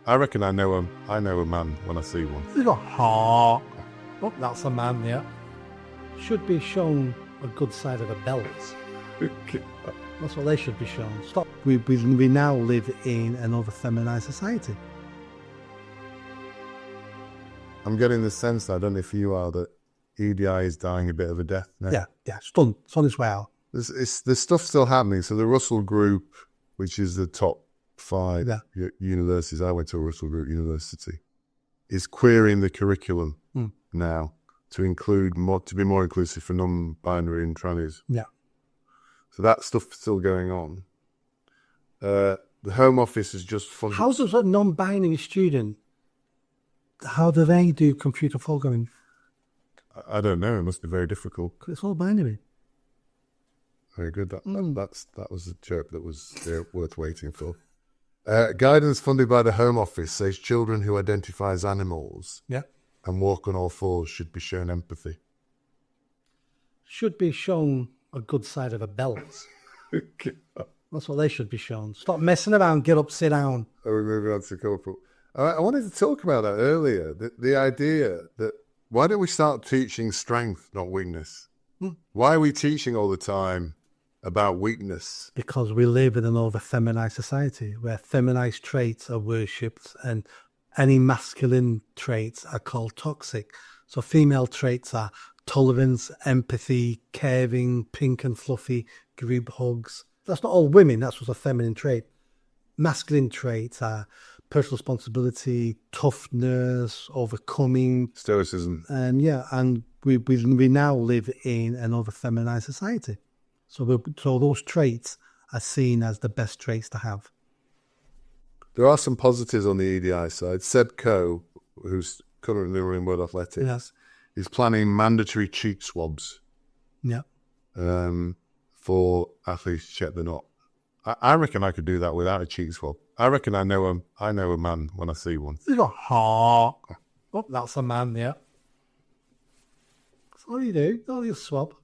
I reckon I know a man when I see one. You go, ha. Oh, that's a man, yeah. Should be shown a good side of a belt. That's what they should be shown. Stop. We now live in an over-feminized society. I'm getting the sense, I don't know if you are, that EDI is dying a bit of a death now. Yeah, it's done. It's on its way out. There's stuff still happening. So the Russell Group, which is the top 5 universities, I went to a Russell Group university, is querying the curriculum now to include to be more inclusive for non-binary and trannies. Yeah. So that stuff's still going on. The Home Office is just funded. How does a non-binary student, how do they do computer programming? I don't know. It must be very difficult. 'Cause it's all binary. Very good. That was a joke that was worth waiting for. Guidance funded by the Home Office says children who identify as animals and walk on all fours should be shown empathy. Should be shown a good side of a belt. That's what they should be shown. Stop messing around, get up, sit down. We're moving on to corporal. I wanted to talk about that earlier, the idea that why don't we start teaching strength, not weakness? Why are we teaching all the time about weakness? Because we live in an over-feminized society where feminized traits are worshipped and any masculine traits are called toxic. So female traits are tolerance, empathy, caring, pink and fluffy, group hugs. That's not all women, that's what's a feminine trait. Masculine traits are personal responsibility, toughness, overcoming. Stoicism. And we now live in an over-feminized society. So those traits are seen as the best traits to have. There are some positives on the EDI side. Seb Coe, who's currently running World Athletics, is planning mandatory cheek swabs for athletes to check they're not. I reckon I could do that without a cheek swab. I reckon I know a man when I see one. You go, ha. Oh, that's a man, yeah. That's all you do. All you swab.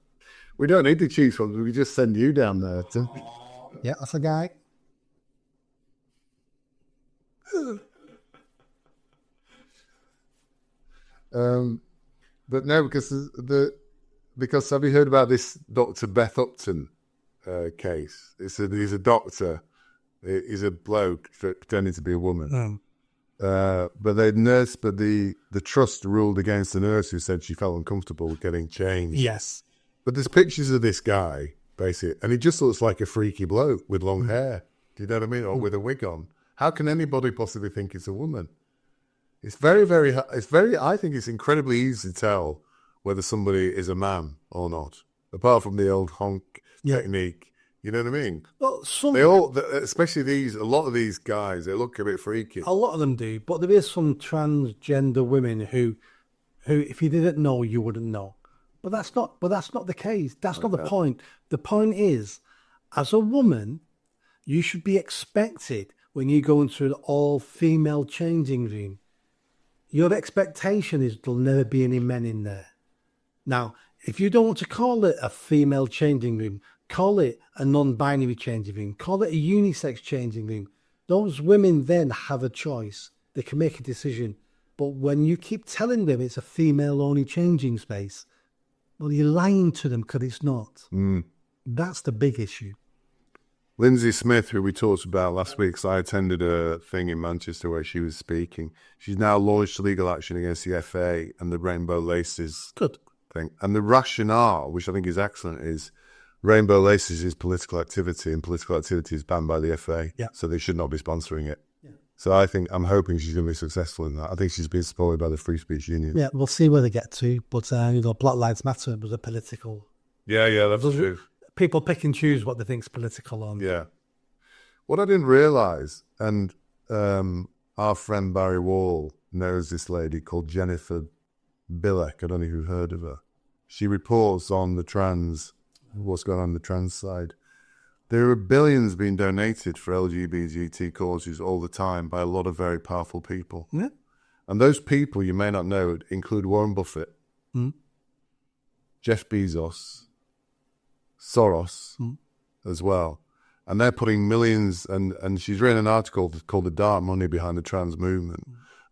We don't need the cheek swabs. We can just send you down there. Yeah, that's a guy. But no, because have you heard about this Dr. Beth Upton case? He's a doctor. He's a bloke pretending to be a woman. But the trust ruled against the nurse who said she felt uncomfortable getting changed. Yes. But there's pictures of this guy, basically, and he just looks like a freaky bloke with long hair. Do you know what I mean? Or with a wig on. How can anybody possibly think it's a woman? It's very, I think it's incredibly easy to tell whether somebody is a man or not, apart from the old honk technique. You know what I mean? Well, especially a lot of these guys, they look a bit freaky. A lot of them do, but there is some transgender women who if you didn't know, you wouldn't know. But that's not the case. That's not the point. The point is, as a woman, you should be expected when you go into an all-female changing room. Your expectation is there'll never be any men in there. Now, if you don't want to call it a female changing room, call it a non-binary changing room, call it a unisex changing room. Those women then have a choice. They can make a decision. But when you keep telling them it's a female-only changing space, well, you're lying to them because it's not. That's the big issue. Lindsay Smith, who we talked about last week, so I attended a thing in Manchester where she was speaking. She's now launched legal action against the FA and the Rainbow Laces thing. And the rationale, which I think is excellent, is Rainbow Laces is political activity, and political activity is banned by the FA, so they should not be sponsoring it. So I'm hoping she's going to be successful in that. I think she's been supported by the Free Speech Union. Yeah, we'll see where they get to. But, Black Lives Matter was a political... Yeah, that's true. People pick and choose what they think is political on. Yeah. What I didn't realise, and our friend Barry Wall knows this lady called Jennifer Bilek. I don't know if you've heard of her. She reports on what's going on the trans side. There are billions being donated for LGBT causes all the time by a lot of very powerful people. Yeah. And those people, you may not know, include Warren Buffett, Jeff Bezos, Soros as well. and they're putting millions. And she's written an article called "The Dark Money Behind the Trans Movement."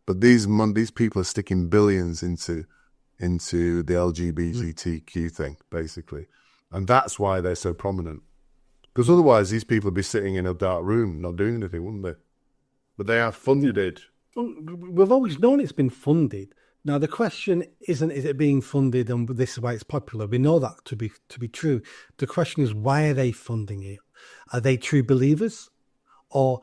But these people are sticking billions into the LGBTQ thing, basically, and that's why they're so prominent. Because otherwise, these people would be sitting in a dark room, not doing anything, wouldn't they? But they are funded. We've always known it's been funded. Now the question isn't is it being funded and this is why it's popular. We know that to be true. The question is why are they funding it? Are they true believers, or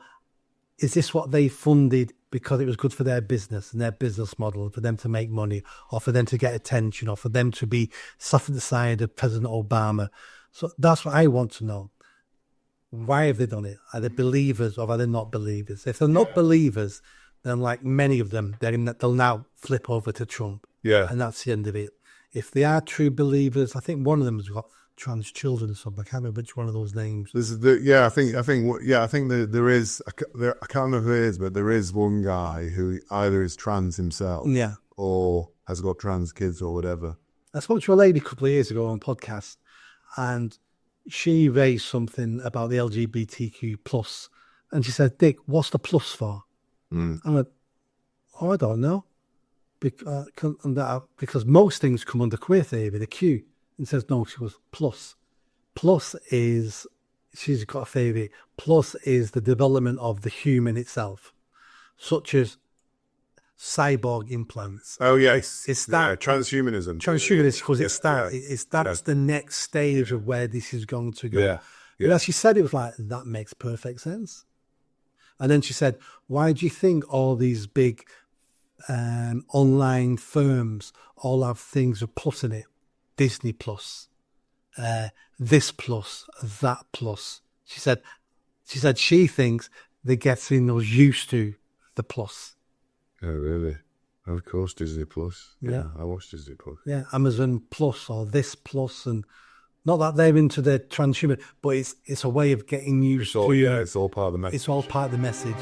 is this what they funded because it was good for their business and their business model, for them to make money, or for them to get attention, or for them to be sat at the side of President Obama? So that's what I want to know. Why have they done it? Are they believers or are they not believers? If they're not believers, then like many of them, they'll now flip over to Trump. Yeah. And that's the end of it. If they are true believers, I think one of them has got trans children or something. I can't remember which one of those names. This is I think there is. I can't remember who it is, but there is one guy who either is trans himself, or has got trans kids or whatever. I spoke to a lady a couple of years ago on a podcast, and she raised something about the LGBTQ plus, and she said, "Dick, what's the plus for?" I'm like, "Oh, I don't know," because most things come under queer theory, the Q. And says, no, she goes, plus. Plus is, she's got a theory, plus is the development of the human itself, such as cyborg implants. Oh, yes. It's that. Transhumanism. Transhumanism, because that's the next stage of where this is going to go. Yeah. But as she said, it was like, that makes perfect sense. And then she said, why do you think all these big online firms all have things with plus in it? Disney Plus, this plus, that plus. She said she thinks they're getting us used to the plus. Oh, really? Of course, Disney Plus. Yeah. I watched Disney Plus. Yeah, Amazon Plus or this plus, and not that they're into the transhuman, but it's a way of getting used to. Yeah, it's all part of the message. It's all part of the message.